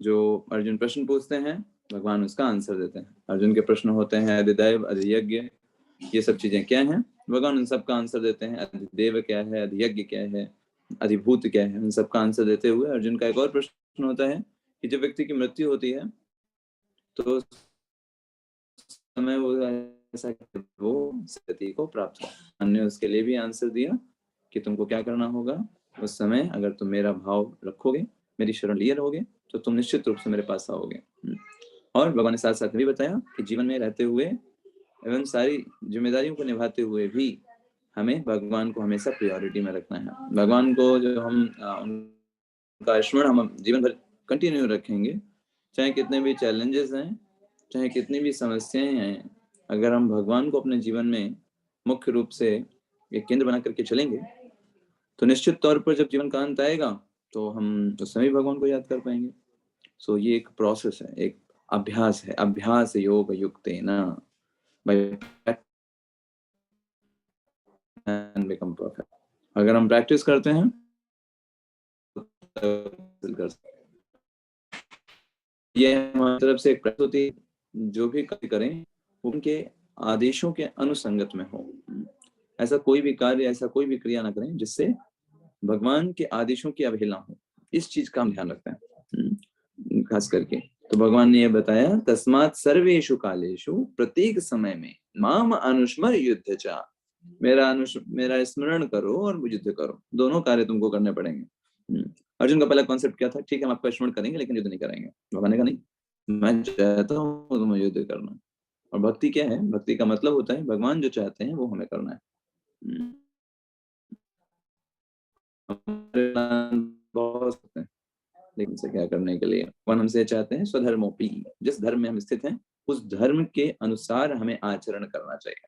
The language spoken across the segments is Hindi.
जो अर्जुन प्रश्न पूछते हैं भगवान उसका आंसर देते हैं। अर्जुन के प्रश्न होते हैं अधिदैव, अधियज्ञ, ये सब चीजें क्या हैं, भगवान उन सब का आंसर देते हैं। अधिदेव क्या है, अधियज्ञ क्या है, अधिभूत क्या है, उन सब का आंसर देते हुए अर्जुन का एक और प्रश्न होता है कि जब व्यक्ति की मृत्यु होती है तो समय वो ऐसा वो स्थिति को प्राप्त हो। हमने उसके लिए भी आंसर दिया कि तुमको क्या करना होगा उस समय, अगर तुम मेरा भाव रखोगे, मेरी शरण लिए रहोगे, तो तुम निश्चित रूप से मेरे पास आओगे। और भगवान ने साथ साथ भी बताया कि जीवन में रहते हुए एवं सारी जिम्मेदारियों को निभाते हुए भी हमें भगवान को हमेशा प्रायोरिटी में रखना है। भगवान को जो हम उनका स्मरण हम जीवन भर कंटिन्यू रखेंगे, चाहे कितने भी चैलेंजेस हैं, चाहे कितनी भी समस्याएं हैं, अगर हम भगवान को अपने जीवन में मुख्य रूप से एक केंद्र बना करके चलेंगे तो निश्चित तौर पर जब जीवन का अंत आएगा तो हम उस समय भगवान को याद कर पाएंगे। सो ये एक प्रोसेस है, एक अभ्यास है। अभ्यास योग युक्तेन बिकम परफेक्ट। अगर हम प्रैक्टिस करते हैं तो कर सकते हैं। ये हमारी तरफ से एक प्रैक्टिस होती है, जो भी कार्य करें उनके आदेशों के अनुसंगत में हो। ऐसा कोई भी कार्य, ऐसा कोई भी क्रिया ना करें जिससे भगवान के आदेशों की अवहेलना हो। इस चीज का हम ध्यान रखते हैं खास करके। तो भगवान ने ये बताया, तस्मात् सर्वेषु कालेषु, प्रत्येक समय में माम अनुस्मर युद्ध चा, मेरा स्मरण करो और युद्ध करो। दोनों कार्य तुमको करने पड़ेंगे। अर्जुन का पहला कॉन्सेप्ट क्या था, ठीक है हम आपका स्मरण करेंगे लेकिन युद्ध नहीं करेंगे। भगवान ने कहा नहीं, मैं चाहता हूँ तुम्हें युद्ध करना। और भक्ति क्या है, भक्ति का मतलब होता है भगवान जो चाहते हैं वो हमें करना है। बहुत सकते हैं लेकिन से क्या करने के लिए भगवान हमसे चाहते हैं स्वधर्मोपी, जिस धर्म में हम स्थित हैं उस धर्म के अनुसार हमें आचरण करना चाहिए।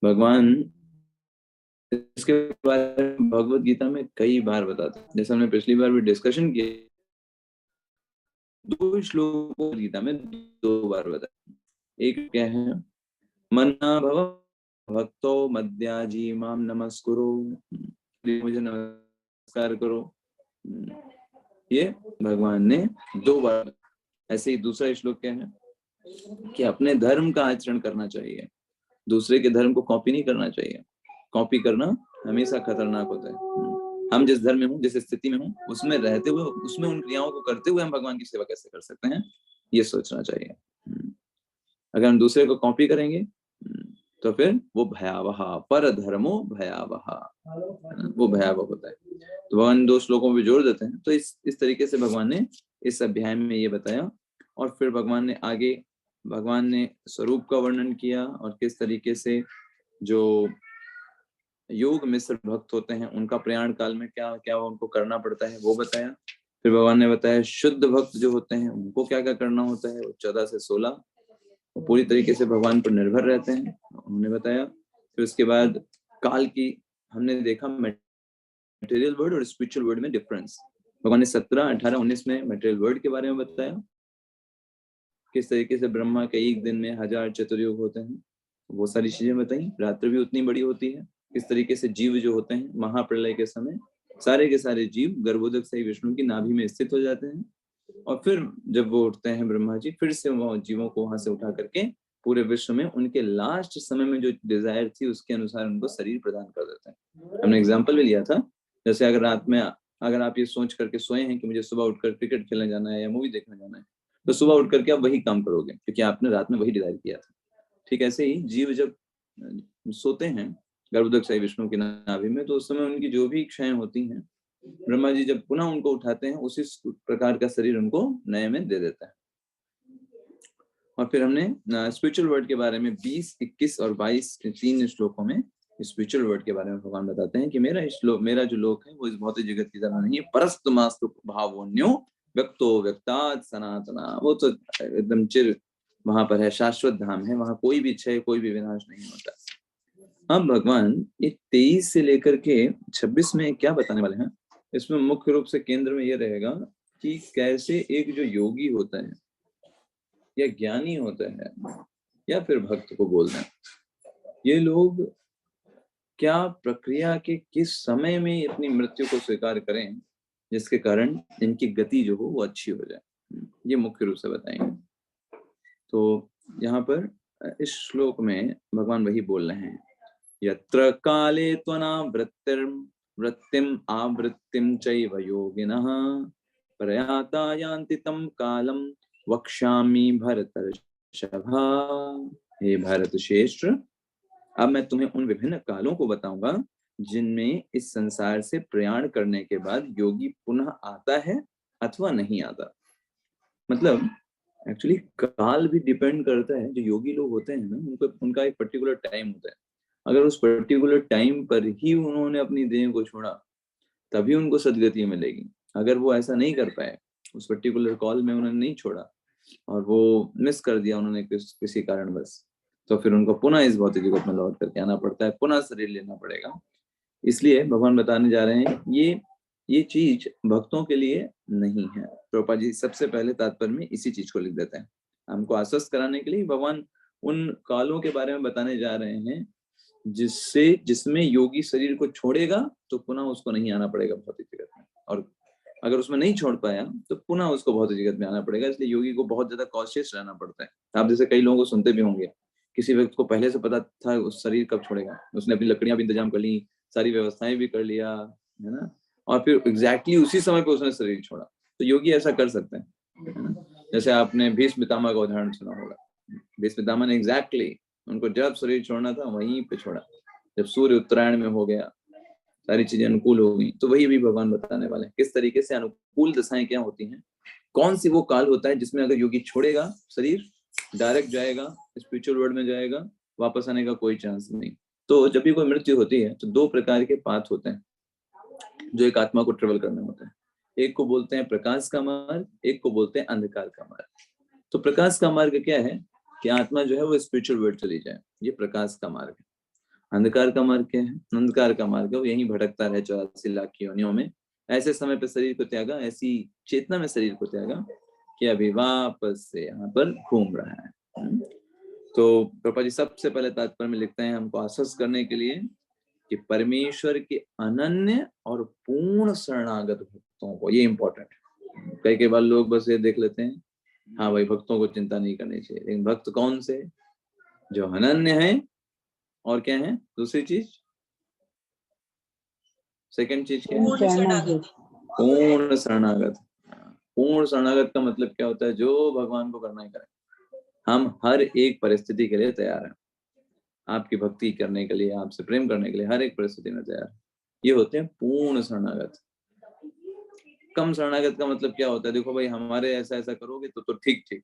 भगवान इसके बारे में भगवत गीता में कई बार बताते हैं। जैसे हमने पिछली बार भी डिस्कशन किया, 2 श्लोकों गीता में 2 बार बताया। एक क्या है, मन्ना भव भक्तो मद्याजी माम नमस्कुरु, मुझे नमस्कार करो। ये भगवान ने 2 बार। ऐसे ही दूसरा श्लोक क्या है कि अपने धर्म का आचरण करना चाहिए, दूसरे के धर्म को कॉपी नहीं करना चाहिए। कॉपी करना हमेशा खतरनाक होता है। हम जिस धर्म में हूँ, जिस स्थिति में हूँ, उसमें रहते हुए, उसमें उन क्रियाओं को करते हुए हम भगवान की सेवा कैसे कर सकते हैं, ये सोचना चाहिए। अगर हम दूसरे को कॉपी करेंगे तो फिर वो भयावह, पर धर्मो भयावह, वो भयावह होता है। तो भगवान 2 श्लोकों पे जोड़ देते हैं। तो इस तरीके से भगवान ने इस अध्याय में ये बताया। और फिर भगवान ने आगे, भगवान ने स्वरूप का वर्णन किया और किस तरीके से जो योग मिश्र भक्त होते हैं उनका प्रयाण काल में क्या क्या उनको करना पड़ता है वो बताया। फिर भगवान ने बताया शुद्ध भक्त जो होते हैं उनको क्या क्या करना होता है, वो 14 से 16 वो पूरी तरीके से भगवान पर निर्भर रहते हैं, उन्होंने बताया। फिर उसके बाद काल की हमने देखा मटेरियल वर्ल्ड और स्पिरिचुअल वर्ल्ड में डिफरेंस। भगवान ने 17, 18, 19 में मटेरियल वर्ल्ड के बारे में बताया, किस तरीके से ब्रह्मा के एक दिन में 1000 चतुर्युग होते हैं, वो सारी चीजें बताई। रात्रि भी उतनी बड़ी होती है। किस तरीके से जीव जो होते हैं महाप्रलय के समय सारे के सारे जीव गर्भोदक से विष्णु की नाभि में स्थित हो जाते हैं, और फिर जब वो उठते हैं ब्रह्मा जी, फिर से वो जीवों को वहां से उठा करके पूरे विश्व में उनके लास्ट समय में जो डिजायर थी उसके अनुसार उनको शरीर प्रदान कर देते हैं। हमने एग्जाम्पल भी लिया था, जैसे अगर रात में अगर आप ये सोच करके सोए हैं कि मुझे सुबह उठकर क्रिकेट खेलने जाना है या मूवी देखने जाना है, तो सुबह उठ करके आप वही काम करोगे क्योंकि आपने रात में वही डिजायर किया था। ठीक ऐसे ही जीव जब सोते हैं गर्भोदक से विष्णु की नाभि में, तो उस समय उनकी जो भी इच्छाएं होती हैं ब्रह्मा जी जब पुनः उनको उठाते हैं उसी प्रकार का शरीर उनको नए में दे देता है। और फिर हमने स्पिरिचुअल वर्ल्ड के बारे में 20, 21 और 22 के 3 श्लोकों में स्पिरिचुअल वर्ल्ड के बारे में भगवान बताते हैं कि मेरा जो लोक है वो इस भौतिक जगत की तरह नहीं है। परस्तु मास्तु भावोन्यो व्यक्तो व्यक्तात् सनातना, वो तो एकदम चिर वहां पर है, शाश्वत धाम है, वहां कोई भी क्षय कोई भी विनाश नहीं होता। अब भगवान ये 23 से लेकर के 26 में क्या बताने वाले हैं, इसमें मुख्य रूप से केंद्र में ये रहेगा कि कैसे एक जो योगी होता है या ज्ञानी होता है या फिर भक्त को बोलना है, ये लोग क्या प्रक्रिया के किस समय में अपनी मृत्यु को स्वीकार करें जिसके कारण इनकी गति जो हो वो अच्छी हो जाए। ये मुख्य रूप से बताएंगे। तो यहाँ पर इस श्लोक में भगवान वही बोल रहे हैं, यत्र काले वृत्तिम आवृत्तिम चैव योगिनः प्रयाता यान्ति तं कालम वक्ष्यामि भरतर्षभा। हे भरत श्रेष्ठ, अब मैं तुम्हें उन विभिन्न कालों को बताऊंगा जिनमें इस संसार से प्रयाण करने के बाद योगी पुनः आता है अथवा नहीं आता। मतलब एक्चुअली काल भी डिपेंड करता है। जो योगी लोग होते हैं ना, उनका एक पर्टिकुलर टाइम होता है। अगर उस पर्टिकुलर टाइम पर ही उन्होंने अपनी देह को छोड़ा तभी उनको सदगति मिलेगी। अगर वो ऐसा नहीं कर पाए, उस पर्टिकुलर कॉल में उन्होंने नहीं छोड़ा और वो मिस कर दिया उन्होंने किसी कारणवश, तो फिर उनको पुनः इस भौतिक जगत में लौट करके आना पड़ता है, पुनः शरीर लेना पड़ेगा। इसलिए भगवान बताने जा रहे हैं ये चीज भक्तों के लिए नहीं है। प्रभुपाद जी सबसे पहले तात्पर्य में इसी चीज को लिख देते हैं। हमको आश्वस्त कराने के लिए भगवान उन कालों के बारे में बताने जा रहे हैं जिसमें योगी शरीर को छोड़ेगा तो पुनः उसको नहीं आना पड़ेगा भौतिक जगत में, और अगर उसमें नहीं छोड़ पाया तो पुनः उसको भौतिक जगत में आना पड़ेगा। इसलिए योगी को बहुत ज्यादा कॉशियस रहना पड़ता है। आप जैसे कई लोगों को सुनते भी होंगे, किसी व्यक्ति को पहले से पता था उस शरीर कब छोड़ेगा, उसने अपनी लकड़ियां भी इंतजाम कर ली, सारी व्यवस्थाएं भी कर लिया, है ना, और फिर एग्जैक्टली उसी समय पे उसने शरीर छोड़ा। तो योगी ऐसा कर सकते हैं, है ना। जैसे आपने भीष्म पितामह का उदाहरण सुना होगा। भीष्म पितामह ने एग्जैक्टली उनको जब शरीर छोड़ना था वहीं पे छोड़ा, जब सूर्य उत्तरायण में हो गया, सारी चीजें अनुकूल हो गई। तो वही भी भगवान बताने वाले हैं किस तरीके से अनुकूल दशाएं क्या होती हैं, कौन सी वो काल होता है जिसमें अगर योगी छोड़ेगा शरीर डायरेक्ट जाएगा, स्पिरिचुअल वर्ल्ड में जाएगा, वापस आने का कोई चांस नहीं। तो जब भी कोई मृत्यु होती है तो दो प्रकार के पाथ होते हैं जो एक आत्मा को ट्रेवल करना होता है। एक को बोलते हैं प्रकाश का मार्ग, एक को बोलते हैं अंधकार का मार्ग। तो प्रकाश का मार्ग क्या है कि आत्मा जो है वो स्पिरिचुअल वर्ल्ड चली जाए, ये प्रकाश का मार्ग है। अंधकार का मार्ग क्या है? अंधकार का मार्ग है वो यहीं भटकता रहे 84 लाख योनियों में, ऐसे समय पे शरीर को त्यागा, ऐसी चेतना में शरीर को त्यागा कि अभी वापस से यहाँ पर घूम रहा है। तो प्रभुपाद जी सबसे पहले तात्पर्य में लिखते हैं हमको आश्वस्त करने के लिए कि परमेश्वर के अनन्य और पूर्ण शरणागत भक्तों को, ये इंपॉर्टेंट है। कई बार लोग बस ये देख लेते हैं, हाँ भाई भक्तों को चिंता नहीं करनी चाहिए, लेकिन भक्त कौन से? जो अनन्य है, और क्या है दूसरी चीज, सेकंड चीज क्या है? पूर्ण शरणागत। पूर्ण शरणागत का मतलब क्या होता है? जो भगवान को करना ही करें, हम हर एक परिस्थिति के लिए तैयार हैं, आपकी भक्ति करने के लिए, आपसे प्रेम करने के लिए हर एक परिस्थिति में तैयार। ये होते हैं पूर्ण शरणागत। कम शरणागत का मतलब क्या होता है? देखो भाई हमारे ऐसा ऐसा करोगे तो ठीक ठीक,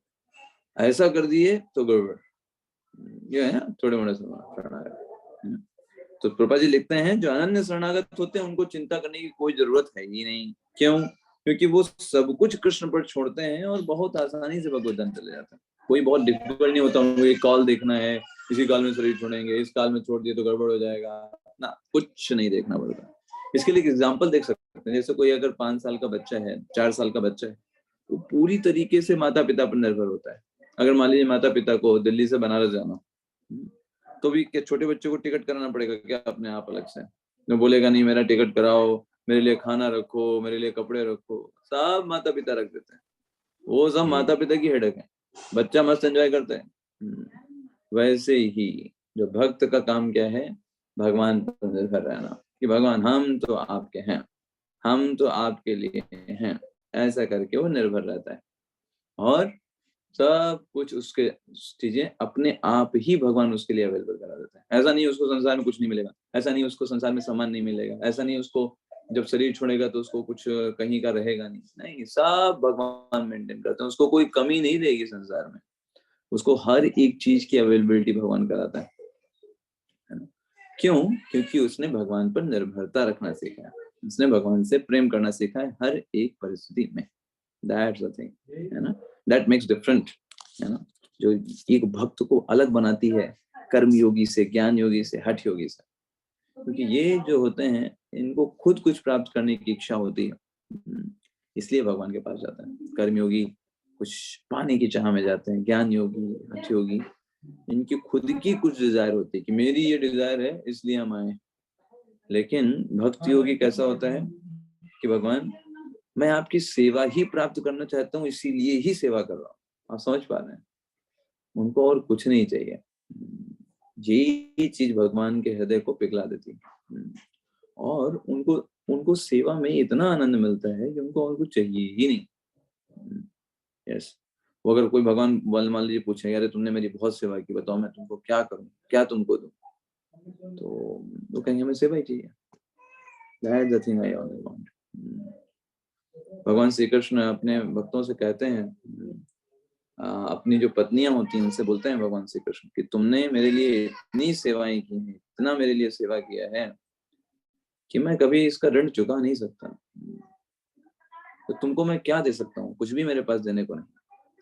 ऐसा कर दिए तो गड़बड़, ये है थोड़े मोड़े शरणागत। तो प्रभुपाद जी लिखते हैं जो अनन्य शरणागत होते हैं उनको चिंता करने की कोई जरूरत है ही नहीं। क्यों? क्योंकि वो सब कुछ कृष्ण पर छोड़ते हैं और बहुत आसानी से भगवत धाम चले जाते हैं। कोई बहुत डिफिकल्ट नहीं होता उनको, ये कॉल देखना है, इसी काल में शरीर छोड़ेंगे, इस काल में छोड़ दिए तो गड़बड़ हो जाएगा ना, कुछ नहीं देखना पड़ता। इसके लिए एग्जाम्पल देख सकते हैं। जैसे कोई अगर 5 साल का बच्चा है, 4 साल का बच्चा है, वो पूरी तरीके से माता पिता पर निर्भर होता है। अगर मान लीजिए माता पिता को दिल्ली से बनारस जाना, तो भी क्या छोटे बच्चे को टिकट कराना पड़ेगा क्या अपने आप अलग से? तो बोलेगा नहीं मेरा टिकट कराओ, मेरे लिए खाना रखो, मेरे लिए कपड़े रखो, सब माता पिता रख देते हैं। वो सब माता पिता की हेडेक है, बच्चा मस्त एंजॉय करता है। वैसे ही जो भक्त का काम क्या है? भगवान पर निर्भर रहना कि भगवान हम तो आपके हैं, हम तो आपके लिए हैं, ऐसा करके वो निर्भर रहता है। और सब कुछ उसके चीजें अपने आप ही भगवान उसके लिए अवेलेबल करा देता है। ऐसा नहीं उसको संसार में कुछ नहीं मिलेगा, ऐसा नहीं उसको संसार में सामान नहीं मिलेगा, ऐसा नहीं उसको जब शरीर छोड़ेगा तो उसको कुछ कहीं का रहेगा नहीं, सब भगवान मेंटेन करते हैं, उसको कोई कमी नहीं रहेगी संसार में, उसको हर एक चीज की अवेलेबिलिटी भगवान कराता है ना। क्यों? क्योंकि उसने भगवान पर निर्भरता रखना सीखा है, उसने भगवान से प्रेम करना सीखा है हर एक परिस्थिति में। That's the thing, है ना, that makes different, है ना, जो एक भक्त को अलग बनाती है कर्म योगी से, ज्ञान योगी से, हठ योगी से। क्योंकि ये जो होते हैं इनको खुद कुछ प्राप्त करने की इच्छा होती है, इसलिए भगवान के पास जाते हैं। कर्म योगी कुछ पाने की चाह में जाते हैं, ज्ञान योगी, हठ योगी इनकी खुद की कुछ डिजायर होती है कि मेरी ये डिजायर है इसलिए हम आए। लेकिन भक्ति योगी कैसा होता है कि भगवान मैं आपकी सेवा ही प्राप्त करना चाहता हूँ, इसीलिए ही सेवा कर रहा हूँ। आप समझ पा रहे हैं? उनको और कुछ नहीं चाहिए। यही चीज भगवान के हृदय को पिघला देती है। और उनको उनको सेवा में इतना आनंद मिलता है कि उनको और कुछ चाहिए ही नहीं। यस, वो अगर कोई भगवान मान लीजिए पूछे, अरे तुमने मेरी बहुत सेवा की, बताओ मैं तुमको क्या करूं, क्या तुमको दूं, तो वो कहेंगे हमें सेवा ही चाहिए। That's the thing I always want. भगवान श्री कृष्ण अपने भक्तों से कहते हैं, अपनी जो पत्नियां होती हैं उनसे बोलते हैं भगवान श्री कृष्ण कि तुमने मेरे लिए इतनी सेवाएं की हैं, इतना मेरे लिए सेवा किया है कि मैं कभी इसका ऋण चुका नहीं सकता। तो तुमको मैं क्या दे सकता हूँ? कुछ भी मेरे पास देने को नहीं।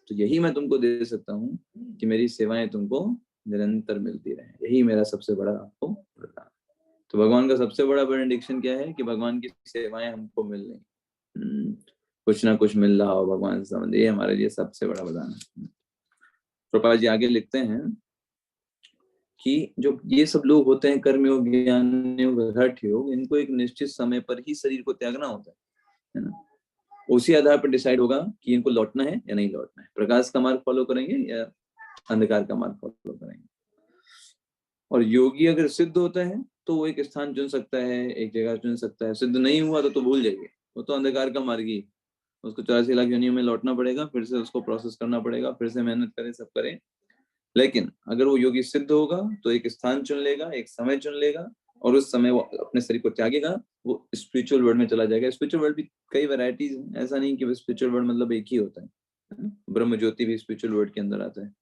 तो यही मैं तुमको दे सकता हूँ कि मेरी सेवाएं तुमको निरंतर मिलती रहे। यही मेरा सबसे बड़ा आपको वरदान। तो भगवान का सबसे बड़ा बेनेडिक्शन क्या है कि भगवान की सेवाएं हमको मिल रही, कुछ ना कुछ मिल रहा हो भगवान से संबंध, ये हमारे लिए सबसे बड़ा वरदान है। प्रभुपाद जी आगे लिखते हैं कि जो ये सब लोग होते हैं कर्मयोग, ज्ञान योग, हठ योग, इनको एक निश्चित समय पर ही शरीर को त्यागना होता है ना। उसी आधार पर डिसाइड होगा कि इनको लौटना है या नहीं लौटना है, प्रकाश का मार्ग फॉलो करेंगे या अंधकार का मार्ग फॉलो करेंगे। और योगी अगर सिद्ध होता है तो वो एक स्थान चुन सकता है, एक जगह चुन सकता है। सिद्ध नहीं हुआ तो भूल जाइए, वो तो अंधकार का मार्ग ही, उसको 84 लाख योनियों में लौटना पड़ेगा, फिर से उसको प्रोसेस करना पड़ेगा, फिर से मेहनत करें, सब करें। लेकिन अगर वो योगी सिद्ध होगा तो एक स्थान चुन लेगा, एक समय चुन लेगा, और उस समय वो अपने शरीर को त्यागेगा, वो स्पिरिचुअल वर्ल्ड में चला जाएगा। स्पिरिचुअल वर्ल्ड भी कई वैरायटीज हैं, ऐसा नहीं कि स्पिरिचुअल वर्ल्ड मतलब एक ही होता है। ब्रह्म ज्योति भी स्पिरिचुअल वर्ल्ड के अंदर आता है,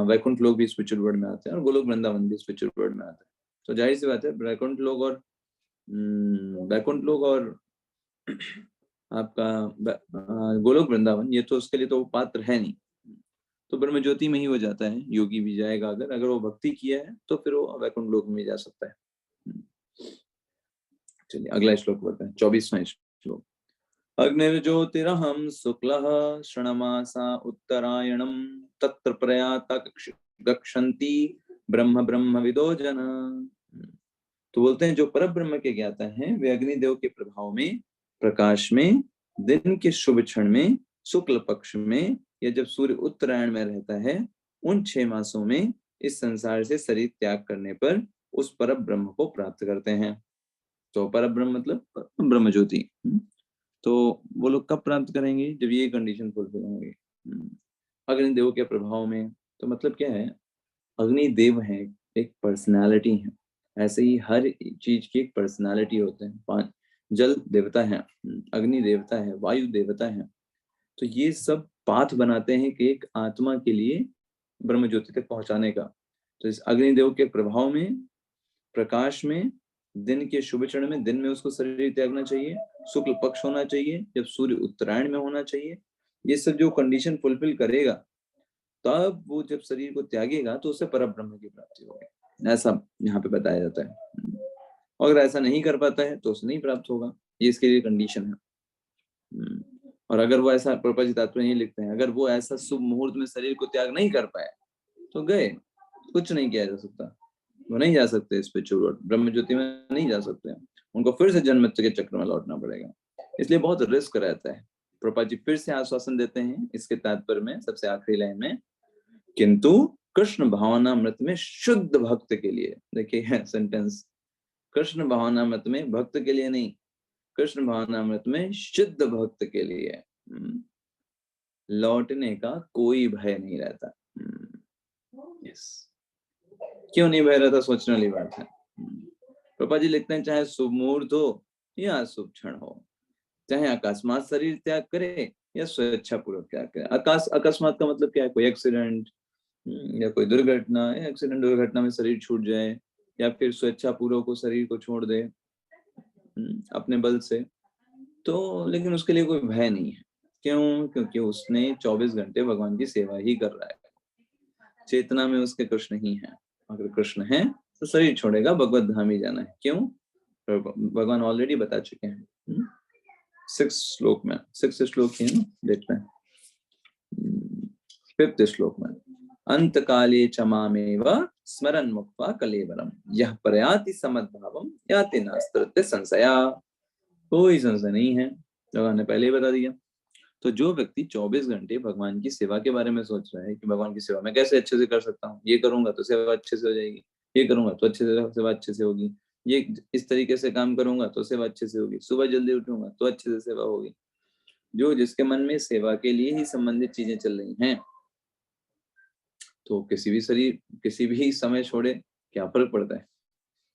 वैकुंठ लोग भी स्पिरिचुअल वर्ल्ड में आते हैं, और गोलोक वृंदावन भी स्पिरिचुअल वर्ल्ड में आता है। तो जाहिर सी बात है वैकुंठ लोग और आपका गोलोक वृंदावन, ये तो उसके लिए तो वो पात्र है नहीं। तो ब्रह्म ज्योति में ही हो जाता है, योगी भी जाएगा अगर वो भक्ति किया है तो फिर वो वैकुंठ लोक में जा सकता है। चलिए अगला श्लोक बताएं, 24वां श्लोक। अग्निर्ज्योतिरहं शुक्लः श्रणमासा उत्तरायणं तत्र प्रयाता गच्छन्ति ब्रह्म ब्रह्मविदो जन। तो बोलते हैं जो परम ब्रह्म के ज्ञाता हैं वे अग्निदेव के प्रभाव में, प्रकाश में, दिन के शुभ क्षण में, शुक्ल पक्ष में, या जब सूर्य उत्तरायण में रहता है, उन 6 मासों में इस संसार से शरीर त्याग करने पर उस परम ब्रह्म को प्राप्त करते हैं। तो परम ब्रह्म मतलब ब्रह्म ज्योति। तो वो लोग कब प्राप्त करेंगे? जब ये कंडीशन फुलफिल होंगे। अग्निदेव के प्रभाव में, तो मतलब क्या है, अग्निदेव है, एक पर्सनालिटी है। ऐसे ही हर चीज की एक पर्सनालिटी होते हैं। 5 जल देवता है, अग्नि देवता है, वायु देवता है। तो ये सब पाथ बनाते हैं कि एक आत्मा के लिए ब्रह्म ज्योति तक पहुंचाने का। तो इस अग्निदेव के प्रभाव में, प्रकाश में, दिन के शुभ क्षण में, दिन में उसको शरीर त्यागना चाहिए, शुक्ल पक्ष होना चाहिए, जब सूर्य उत्तरायण में होना चाहिए। ये सब जो कंडीशन फुलफिल करेगा तब वो जब शरीर को त्यागेगा तो उसे परम ब्रह्म की प्राप्ति होगी, ऐसा यहाँ पे बताया जाता है। अगर ऐसा नहीं कर पाता है तो उसे नहीं प्राप्त होगा, ये इसके लिए कंडीशन है। और अगर वो ऐसा, प्रभुपाद जी तात्पर्य नहीं लिखते हैं, अगर वो ऐसा शुभ मुहूर्त में शरीर को त्याग नहीं कर पाए तो गए, कुछ नहीं किया जा सकता। वो नहीं जा सकते स्पिरिचुअल वर्ल्ड, ब्रह्म ज्योति में नहीं जा सकते हैं, उनको फिर से जन्म के चक्र में लौटना पड़ेगा। इसलिए बहुत रिस्क रहता है। प्रभुपाद जी फिर से आश्वासन देते हैं इसके तात्पर्य में सबसे आखिरी लाइन में, किंतु कृष्ण भावनामृत में शुद्ध भक्त के लिए, देखिए सेंटेंस, कृष्ण भावनामृत में भक्त के लिए नहीं, कृष्ण भावनामृत में शुद्ध भक्त के लिए लौटने का कोई भय नहीं रहता। यस, क्यों नहीं बह रहा था, सोचने वाली बात है। पापा जी लिखते हैं चाहे शुभ मुहूर्त हो या शुभ क्षण हो, चाहे अकस्मात शरीर त्याग करे या स्वेच्छा पूर्वक त्याग करे। अकस्मात का मतलब क्या है? कोई एक्सीडेंट या कोई दुर्घटना, एक्सीडेंट दुर्घटना में शरीर छूट जाए, या फिर स्वेच्छा पूर्वक को शरीर को छोड़ दे अपने बल से, तो लेकिन उसके लिए कोई भय नहीं है। क्यों? क्योंकि उसने 24 घंटे भगवान की सेवा ही कर रहा है, चेतना में उसके कृष्ण ही है। अगर कृष्ण है तो शरीर छोड़ेगा, भगवत धाम ही जाना है। क्यों? भगवान ऑलरेडी बता चुके हैं 6 श्लोक में, 6 श्लोक ही है ना, देखते हैं 5th श्लोक में, अंत काले च मामेव स्मरन् मुक्त्वा कलेवरम यह प्रयाति समद्भावम याति नास्ति संशया। कोई संशय नहीं है, भगवान ने पहले ही बता दिया। तो जो व्यक्ति 24 घंटे भगवान की सेवा के बारे में सोच रहा है कि भगवान की सेवा मैं कैसे अच्छे से कर सकता हूँ, ये करूंगा तो सेवा अच्छे से हो जाएगी, ये करूंगा तो अच्छे से सेवा अच्छे से होगी, ये इस तरीके से काम करूंगा तो सेवा अच्छे से होगी, सुबह जल्दी उठूंगा तो अच्छे से सेवा होगी। जो जिसके मन में सेवा के लिए ही संबंधित चीजें चल रही हैं, तो किसी भी समय छोड़े क्या फर्क पड़ता है,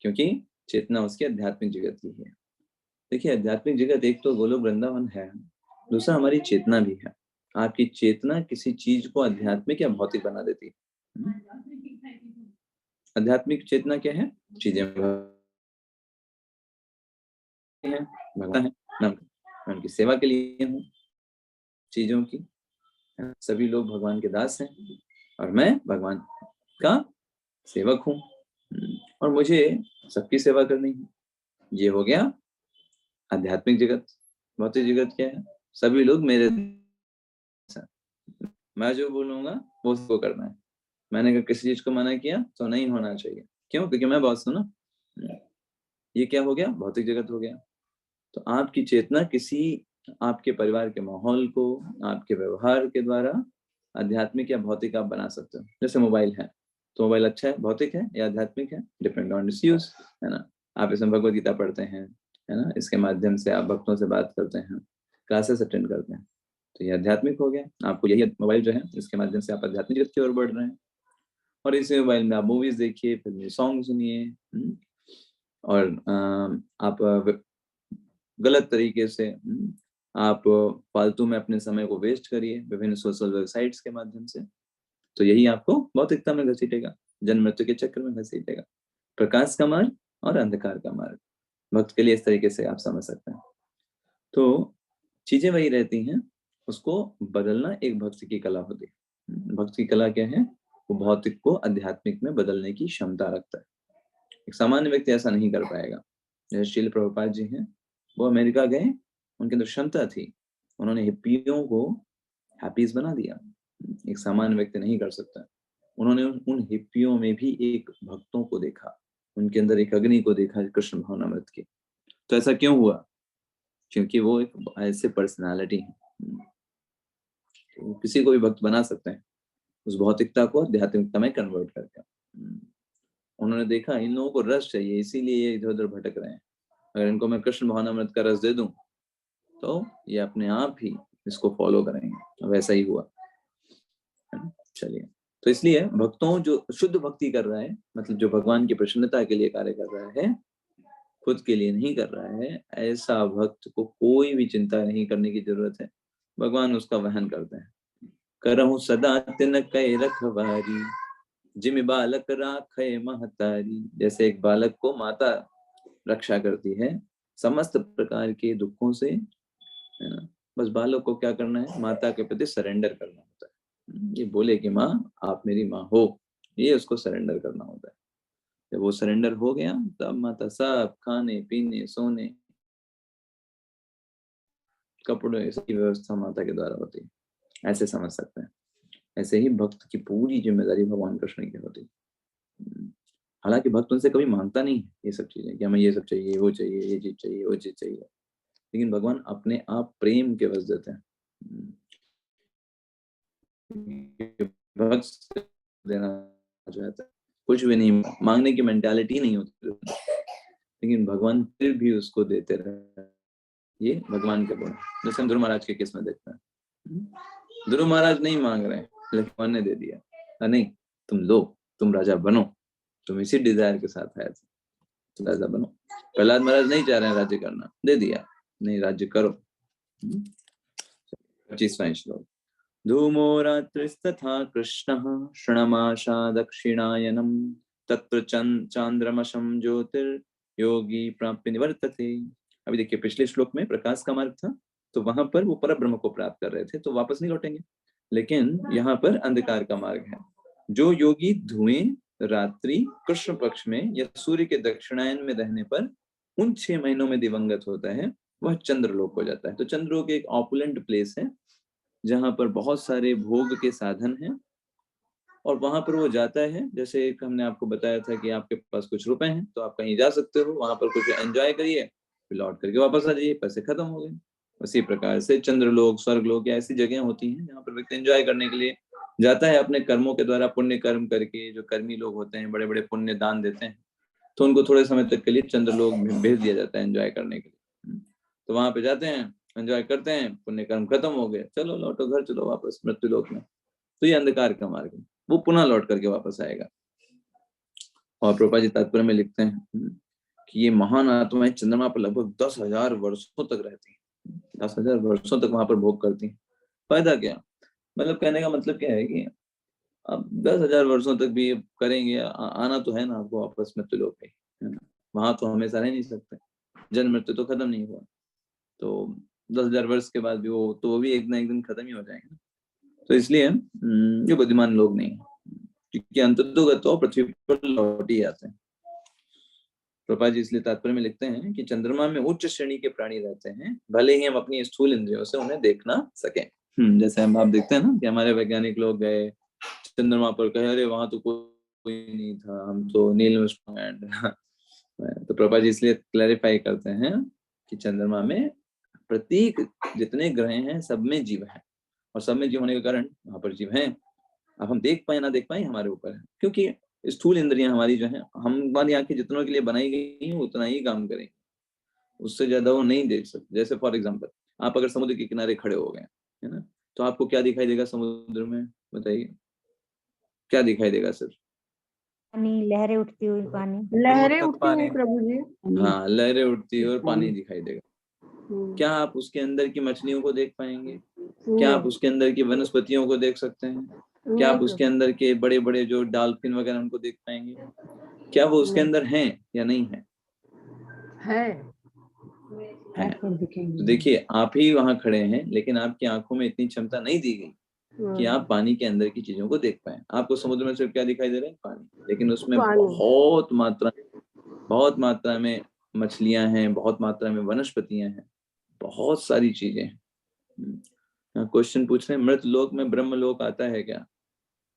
क्योंकि चेतना उसकी आध्यात्मिक जगत की है। देखिए, आध्यात्मिक जगत एक तो गोलोक वृंदावन है, दूसरा हमारी चेतना भी है। आपकी चेतना किसी चीज को आध्यात्मिक या भौतिक बना देती है। आध्यात्मिक चेतना क्या है? चीजें हैं, भगवान है, मैं उनकी सेवा के लिए हूँ, चीजों की। सभी लोग भगवान के दास हैं और मैं भगवान का सेवक हूँ, और मुझे सबकी सेवा करनी है। ये हो गया आध्यात्मिक जगत। भौतिक जगत क्या है? सभी लोग मेरे, मैं जो बोलूंगा वो उसको करना है। मैंने अगर किसी चीज को मना किया तो नहीं होना चाहिए। क्यों? क्योंकि मैं बॉस हूं ना। ये क्या हो गया? भौतिक जगत हो गया। तो आपकी चेतना किसी आपके परिवार के माहौल को, आपके व्यवहार के द्वारा आध्यात्मिक या भौतिक आप बना सकते हो। जैसे मोबाइल है, तो मोबाइल अच्छा है, भौतिक है या आध्यात्मिक है? डिपेंड ऑन इट्स यूज, है ना। आप इसमें भगवत गीता पढ़ते हैं, है ना, इसके माध्यम से आप भक्तों से बात करते हैं, क्लासेस अटेंड करते हैं, तो ये आध्यात्मिक हो गया। आपको यही मोबाइल जो है, इसके माध्यम से आप आध्यात्मिक जगत की ओर बढ़ रहे हैं। और इसी मोबाइल में आप मूवीज देखिए, फिल्मी सॉन्ग सुनिए, और आप गलत तरीके से आप फालतू में अपने समय को वेस्ट करिए विभिन्न सोशल वेबसाइट्स के माध्यम से। तो यही आपको भौतिकता में घसीटेगा, जन्म मृत्यु के चक्र में घसीटेगा। प्रकाश का मार्ग और अंधकार का मार्ग भक्त के लिए इस तरीके से आप समझ सकते हैं। तो चीजें वही रहती हैं, उसको बदलना एक भक्त की कला होती है। भक्त की कला क्या है? वो भौतिक को आध्यात्मिक में बदलने की क्षमता रखता है। एक सामान्य व्यक्ति ऐसा नहीं कर पाएगा। जैसे श्रील प्रभुपाद जी हैं, वो अमेरिका गए, उनके अंदर क्षमता थी, उन्होंने हिप्पियों को हैप्पीज बना दिया। एक सामान्य व्यक्ति नहीं कर सकता। उन्होंने उन हिप्पियों में भी एक भक्तों को देखा, उनके अंदर एक अग्नि को देखा, कृष्ण भावनामृत की। तो ऐसा क्यों हुआ? क्योंकि वो एक ऐसे पर्सनालिटी है, तो किसी को भी भक्त बना सकते हैं उस भौतिकता को आध्यात्मिकता में कन्वर्ट करके। उन्होंने देखा इन लोगों को रस चाहिए, इसीलिए ये इधर उधर भटक रहे हैं। अगर इनको मैं कृष्ण भावनामृत का रस दे दूं तो ये अपने आप ही इसको फॉलो करेंगे। वैसा ही हुआ। चलिए, तो इसलिए भक्तों जो शुद्ध भक्ति कर रहा है, मतलब जो भगवान की प्रसन्नता के लिए कार्य कर रहा है, खुद के लिए नहीं कर रहा है, ऐसा भक्त को कोई भी चिंता नहीं करने की जरूरत है। भगवान उसका वहन करते हैं। करहु सदा तिन कै रखवारी, जिम बालक राखे महतारी। जैसे एक बालक को माता रक्षा करती है समस्त प्रकार के दुखों से, है ना, बस बालक को क्या करना है? माता के प्रति सरेंडर करना होता है। ये बोले कि माँ आप मेरी माँ हो, ये उसको सरेंडर करना होता है। जब वो सरेंडर हो गया, तब माता सब खाने पीने सोने कपड़े इसकी व्यवस्था माता के द्वारा होती है। ऐसे समझ सकते हैं। ऐसे ही भक्त की पूरी जिम्मेदारी भगवान कृष्ण की होती है। हालांकि भक्त उनसे कभी मांगता नहीं है ये सब चीजें कि हमें ये सब चाहिए, वो चाहिए, ये चीज चाहिए, वो चीज चाहिए, लेकिन भगवान अपने आप प्रेम के वश देते हैं। भक्त से देना जो है, कुछ भी नहीं मांगने की मेंटालिटी नहीं होती, लेकिन भगवान फिर भी उसको देते रहे। ये भगवान के गुण। जैसे हम ध्रुव महाराज के केस में देखते हैं, ध्रुव महाराज नहीं मांग रहे हैं, लेकिन भगवान ने दे दिया। नहीं, तुम लो, तुम राजा बनो, तुम इसी डिजायर के साथ आए थे, तो राजा बनो। प्रहलाद महाराज नहीं चाह रहे हैं राज्य करना, दे दिया, नहीं राज्य करो। 25वां श्लोक। धूमो रात्रिस्तथा कृष्णः क्षणमाशा दक्षिणायनम् तत्र चांद्रमशं ज्योतिर्योगी प्राप्य निवर्तते। अभी देखिए, पिछले श्लोक में प्रकाश का मार्ग था, तो वहां पर वो पर ब्रह्म को प्राप्त कर रहे थे, तो वापस नहीं लौटेंगे। लेकिन यहाँ पर अंधकार का मार्ग है। जो योगी धुएं रात्रि कृष्ण पक्ष में या सूर्य के दक्षिणायन में रहने पर उन 6 महीनों में दिवंगत होता है, वह चंद्रलोक हो जाता है। तो चंद्रलोक एक ऑपुलेंट प्लेस है जहां पर बहुत सारे भोग के साधन हैं, और वहां पर वो जाता है। जैसे एक हमने आपको बताया था कि आपके पास कुछ रुपए हैं तो आप कहीं जा सकते हो, वहां पर कुछ एंजॉय करिए, फिर लौट करके वापस आ जाइए, पैसे खत्म हो गए। उसी प्रकार से चंद्रलोक, स्वर्गलोक या ऐसी जगह होती हैं जहाँ पर व्यक्ति एंजॉय करने के लिए जाता है अपने कर्मों के द्वारा, पुण्य कर्म करके। जो कर्मी लोग होते हैं, बड़े बड़े पुण्य दान देते हैं, तो उनको थोड़े समय तक के लिए चंद्रलोक भेज दिया जाता है एंजॉय करने के लिए। तो वहां पे जाते हैं, एंजॉय करते हैं, पुण्य कर्म खत्म हो गए, चलो लौटो घर, चलो वापस मृत्यु लोक में। तो ये अंधकार का मार्ग है, वो पुनः लौट करके वापस आएगा। और प्रभुपाद जी तात्पर्य में लिखते हैं कि ये महान आत्माएं चंद्रमा पर लगभग 10,000 वर्षों तक रहती हैं, 10,000 वर्षों तक वहां पर भोग करती हैं। फायदा क्या? मतलब कहने का मतलब क्या है कि अब 10,000 वर्षों तक भी करेंगे, आना तो है ना आपको वापस मृत्यु लोक पे, है ना। वहां तो हमेशा रह नहीं सकते, जन्म मृत्यु तो खत्म नहीं हुआ। तो 10,000 वर्ष के बाद भी वो भी एक ना एक दिन खत्म ही हो जाएंगे। तो इसलिए ये बुद्धिमान लोग नहीं है, क्योंकि अंततोगत तो पृथ्वी पर लौट ही आते हैं। प्रभुपाद जी इसलिए तात्पर्य में लिखते हैं कि चंद्रमा में उच्च श्रेणी के प्राणी रहते हैं, भले ही हम अपनी स्थूल इंद्रियों से उन्हें देख ना सकें। जैसे हम आप देखते हैं ना कि हमारे वैज्ञानिक लोग गए चंद्रमा पर, कहे अरे वहां तो कोई नहीं था, हम तो नील आर्मस्ट्रांग। तो प्रभुपाद जी इसलिए क्लैरिफाई करते हैं कि चंद्रमा में प्रत्येक जितने ग्रह हैं सब में जीव है, और सब में जीव होने के कारण वहां पर जीव हैं। अब हम देख पाए ना देख पाए हमारे ऊपर है, क्योंकि स्थूल इंद्रियां हमारी जो है, हमारी आंखें जितनों के लिए बनाई गई हैं उतना ही काम करेंगे, उससे ज्यादा वो नहीं देख सकते। जैसे फॉर एग्जाम्पल, आप अगर समुद्र के किनारे खड़े हो गए, है ना, तो आपको क्या दिखाई देगा समुद्र में? बताइए, क्या दिखाई देगा सर? पानी, लहरें उठती हुई पानी। लहरें उठती हुई प्रभु जी। हाँ, लहरें उठती हुई और पानी दिखाई देगा। क्या आप उसके अंदर की मछलियों को देख पाएंगे? क्या आप उसके अंदर की वनस्पतियों को देख सकते हैं? क्या आप उसके अंदर के बड़े बड़े जो डॉल्फिन वगैरह उनको देख पाएंगे? क्या वो उसके अंदर हैं या नहीं है? है। तो देखिए, आप ही वहां खड़े हैं, लेकिन आपकी आंखों में इतनी क्षमता नहीं दी गई कि आप पानी के अंदर की चीजों को देख पाए। आपको समुद्र में सिर्फ क्या दिखाई दे रहा है? पानी। लेकिन उसमें बहुत मात्रा में मछलियां हैं, बहुत मात्रा में वनस्पतियां हैं, बहुत सारी चीजें हैं। क्वेश्चन पूछ रहे हैं, मृत लोक में ब्रह्मलोक आता है क्या?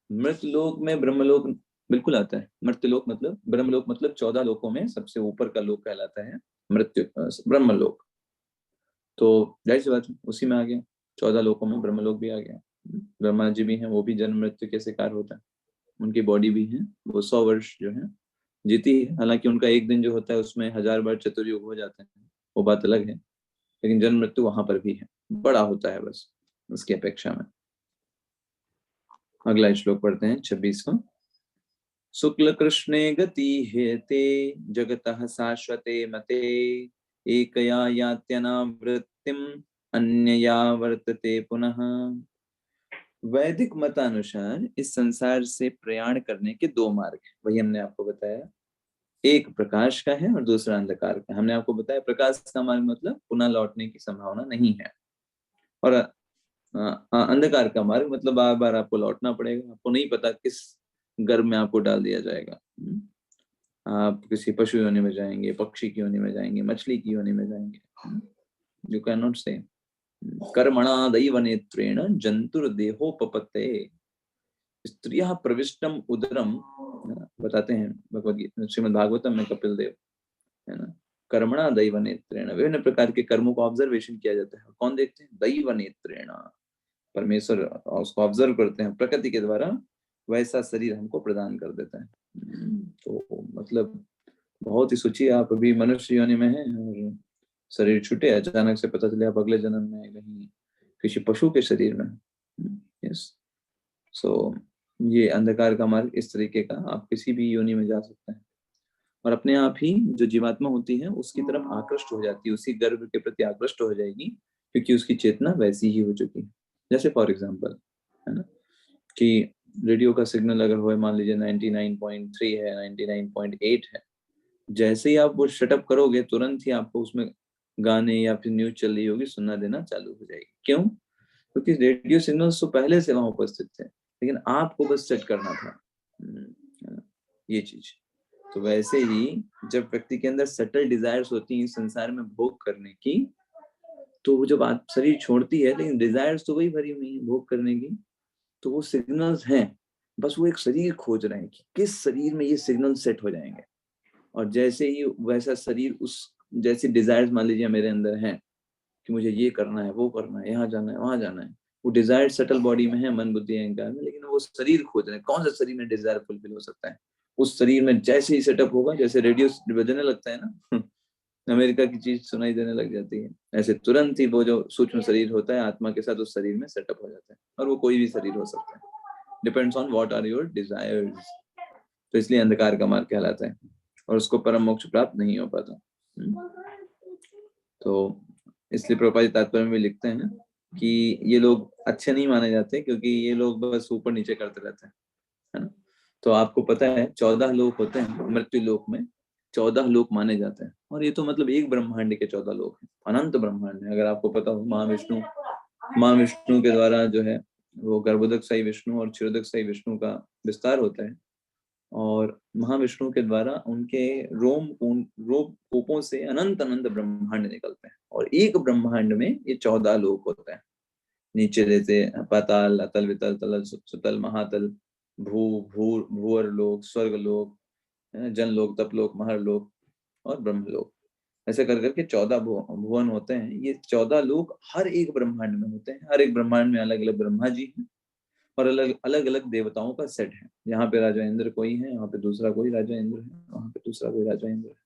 मृत लोक में ब्रह्मलोक बिल्कुल आता है। मृत लोक मतलब, ब्रह्मलोक मतलब 14 लोकों में सबसे ऊपर का लोक कहलाता है मृत्यु ब्रह्मलोक। तो जाहिर सी बात है उसी में आ गया, 14 लोकों में ब्रह्मलोक भी आ गया। ब्रह्मा जी भी हैं, वो भी जन्म मृत्यु के शिकार होता है, उनकी बॉडी भी है, वो 100 वर्ष जो है जीती है। हालांकि उनका एक दिन जो होता है उसमें 1000 बार चतुर्युग हो जाते हैं, वो बात अलग है, लेकिन जन्म मृत्यु वहां पर भी है, बड़ा होता है बस उसकी अपेक्षा में। अगला श्लोक पढ़ते हैं 26वां। शुक्ल कृष्णे गति हेते जगतः शाश्वते मते एकया यात्यनावृत्तिम अन्यया वर्तते पुनः। वैदिक मतानुसार इस संसार से प्रयाण करने के दो मार्ग हैं, वही हमने आपको बताया। एक प्रकाश का है और दूसरा अंधकार का। हमने आपको बताया प्रकाश का मार्ग मतलब पुनः लौटने की संभावना नहीं है, और अंधकार का मार्ग मतलब बार बार आपको लौटना पड़ेगा, आपको नहीं पता किस गर्भ में आपको डाल दिया जाएगा। आप किसी पशु योनि में जाएंगे, पक्षी की योनि में जाएंगे, मछली की योनि में जाएंगे, यू कैन नॉट से। कर्मणा दैव नेत्रेण जंतुर्देहोपपत्ते स्त्रियः प्रविष्टम उदरम, बताते हैं भगवद श्रीमद् भागवतम में कपिल देव, है ना। कर्मणा दैव नेत्रेण, विभिन्न प्रकार के कर्मों को ऑब्जर्वेशन किया जाता है। कौन देखते हैं? दैव नेत्रेण, परमेश्वर उसको ऑब्जर्व करते हैं प्रकृति के द्वारा, वैसा शरीर हमको प्रदान कर देता है। तो मतलब बहुत ही सोचिए, आप अभी मनुष्य योनि में हैं और शरीर छूटे, अचानक से पता चले आप अगले जन्म में कहीं किसी पशु के शरीर में। यस, सो ये अंधकार का मार्ग इस तरीके का, आप किसी भी योनि में जा सकते हैं और अपने आप ही जो जीवात्मा होती है उसकी तरफ आकृष्ट हो जाती है, उसी गर्भ के प्रति आकृष्ट हो जाएगी, क्योंकि उसकी चेतना वैसी ही हो चुकी है। जैसे फॉर एग्जाम्पल, है ना, कि रेडियो का सिग्नल अगर हो, मान लीजिए 99.3 है, 99.8 है, जैसे ही आप वो शटअप करोगे तुरंत ही आपको उसमें गाने या फिर न्यूज चल रही होगी सुनना देना चालू हो जाएगी। क्यों? क्योंकि रेडियो सिग्नल्स तो पहले से वहां उपस्थित थे, लेकिन आपको बस सेट करना था ये चीज। तो वैसे ही जब व्यक्ति के अंदर सटल डिजायर्स होती हैं संसार में भोग करने की, तो जब आप शरीर छोड़ती है, लेकिन डिजायर्स तो वही भरी हुई है भोग करने की, तो वो सिग्नल्स हैं, बस वो एक शरीर खोज रहे हैं कि किस शरीर में ये सिग्नल सेट हो जाएंगे। और जैसे ही वैसा शरीर, उस जैसी डिजायर्स मान लीजिए मेरे अंदर हैं, कि मुझे ये करना है, वो करना है, यहाँ जाना है, वहां जाना है। वो डिजायर सटल बॉडी में है, मन बुद्धि अहंकार में, लेकिन वो शरीर खोज रहे हैं। कौन सा शरीर में डिजायर फुलफिल हो सकता है? उस शरीर में जैसे ही सेटअप होगा, जैसे रेडियो बजने लगता है ना अमेरिका की चीज सुनाई देने लग जाती है, ऐसे तुरंत ही वो जो सूक्ष्म शरीर होता है आत्मा के साथ उस शरीर में सेटअप हो जाता है। और वो कोई भी शरीर हो सकता है, depends on what are your desires. तो इसलिए अंधकार का मार्ग कहलाता है और उसको परम मोक्ष प्राप्त नहीं हो पाता। तो इसलिए प्रभुपाद जी तात्पर्य में भी लिखते हैं कि ये लोग अच्छे नहीं माने जाते, क्योंकि ये लोग बस ऊपर नीचे करते रहते हैं, है ना। तो आपको पता है 14 लोक होते हैं मृत्यु लोक में, 14 लोक माने जाते हैं। और ये तो मतलब एक ब्रह्मांड के 14 लोक हैं, अनंत ब्रह्मांड है। अगर आपको पता हो, महाविष्णु के द्वारा जो है वो गर्भोदक सही विष्णु और क्षीरोदक सही विष्णु का विस्तार होता है, और महाविष्णु के द्वारा उनके रोम कोपों से अनंत अनंत ब्रह्मांड निकलते हैं। और एक ब्रह्मांड में ये 14 लोक होते हैं। नीचे जैसे पाताल, अतल, वितल, तलल, सुतल, महातल, भूवर लोक, स्वर्ग लोक, जन लोक, तप लोक, महर लोक और ब्रह्म लोक, ऐसे कर करके 14 भुवन होते हैं। ये 14 लोक हर एक ब्रह्मांड में होते हैं। हर एक ब्रह्मांड में अलग अलग ब्रह्मा जी हैं और अलग अलग देवताओं का सेट है। यहाँ पे राजा इंद्र कोई है, यहाँ पे दूसरा कोई राजा इंद्र है, वहां पे दूसरा कोई राजा इंद्र है।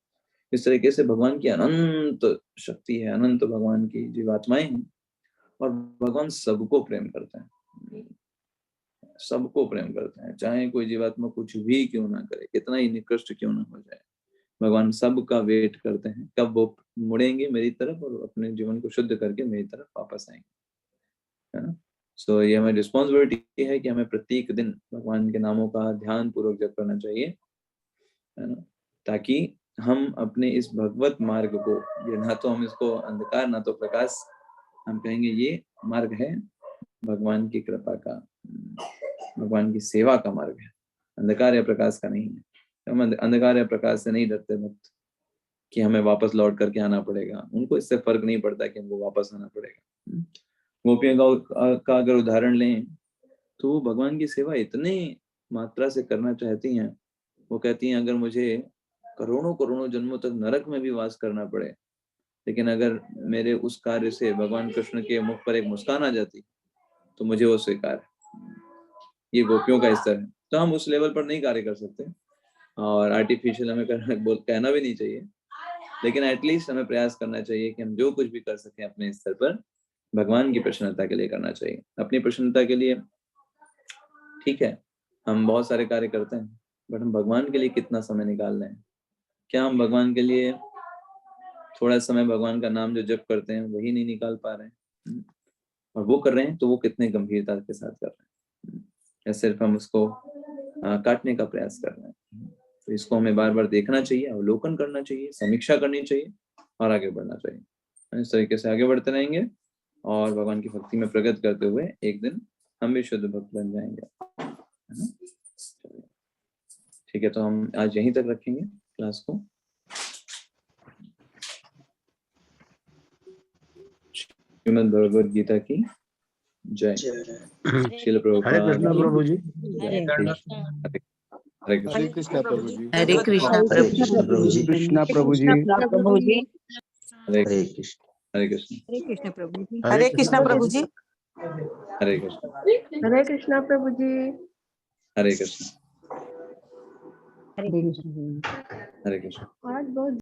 इस तरीके से भगवान की अनंत शक्ति है, अनंत भगवान की जीवात्माएं हैं। और भगवान सबको प्रेम करते हैं, सबको प्रेम करते हैं, चाहे कोई जीवात्मा कुछ भी क्यों ना करे, कितना ही निकृष्ट क्यों ना हो जाए। भगवान सबका वेट करते हैं कब वो मुड़ेंगे मेरी तरफ और अपने जीवन को शुद्ध करके मेरी तरफ वापस आएंगे, है ना। सो ये हमारी रिस्पॉन्सिबिलिटी है कि हमें प्रत्येक दिन भगवान के नामों का ध्यान पूर्वक जप करना चाहिए, है ना, ताकि हम अपने इस भगवत मार्ग को, ये ना तो हम इसको अंधकार ना तो प्रकाश, हम कहेंगे ये मार्ग है भगवान की कृपा का, भगवान की सेवा का मार्ग है, अंधकार या प्रकाश का नहीं है। हम अंधकार या प्रकाश से नहीं डरते भक्त कि हमें वापस लौट करके आना पड़ेगा। उनको इससे फर्क नहीं पड़ता कि हमको वापस आना पड़ेगा। गोपियों का अगर उदाहरण लें तो वो भगवान की सेवा इतने मात्रा से करना चाहती हैं। वो कहती हैं अगर मुझे करोड़ों करोड़ों जन्मों तक नरक में भी वास करना पड़े, लेकिन अगर मेरे उस कार्य से भगवान कृष्ण के मुख पर एक मुस्कान आ जाती तो मुझे वो स्वीकार है। ये गोपियों का स्तर है। तो हम उस लेवल पर नहीं कार्य कर सकते और आर्टिफिशियल हमें कहना भी नहीं चाहिए, लेकिन एटलीस्ट हमें प्रयास करना चाहिए कि हम जो कुछ भी कर सकें अपने स्तर पर भगवान की प्रसन्नता के लिए करना चाहिए। अपनी प्रसन्नता के लिए ठीक है, हम बहुत सारे कार्य करते हैं, बट हम भगवान के लिए कितना समय निकाल रहे हैं? क्या हम भगवान के लिए थोड़ा समय भगवान का नाम जो जप करते हैं वही नहीं निकाल पा रहे हैं? और वो कर रहे हैं तो वो कितने गंभीरता के साथ कर रहे हैं, या सिर्फ हम उसको काटने का प्रयास कर रहे हैं? तो इसको हमें बार बार देखना चाहिए, अवलोकन करना चाहिए, समीक्षा करनी चाहिए और आगे बढ़ना चाहिए। इस तरीके से आगे बढ़ते रहेंगे और भगवान की भक्ति में प्रगति करते हुए एक दिन हम भी शुद्ध भक्त बन जाएंगे, है ना। ठीक है, तो हम आज यहीं तक रखेंगे क्लास को। श्रीमद् भगवद गीता की जय। श्रील प्रभुपाद प्रभु जी। जय। हरे कृष्ण प्रभु जी। हरे कृष्णा प्रभु जी। कृष्णा प्रभु जी। प्रभु जी। हरे कृष्ण। हरे कृष्ण प्रभु जी। हरे कृष्णा प्रभु जी। हरे कृष्ण। हरे कृष्णा प्रभु जी। हरे कृष्ण। हरे कृष्ण। हरे कृष्ण। आज बहुत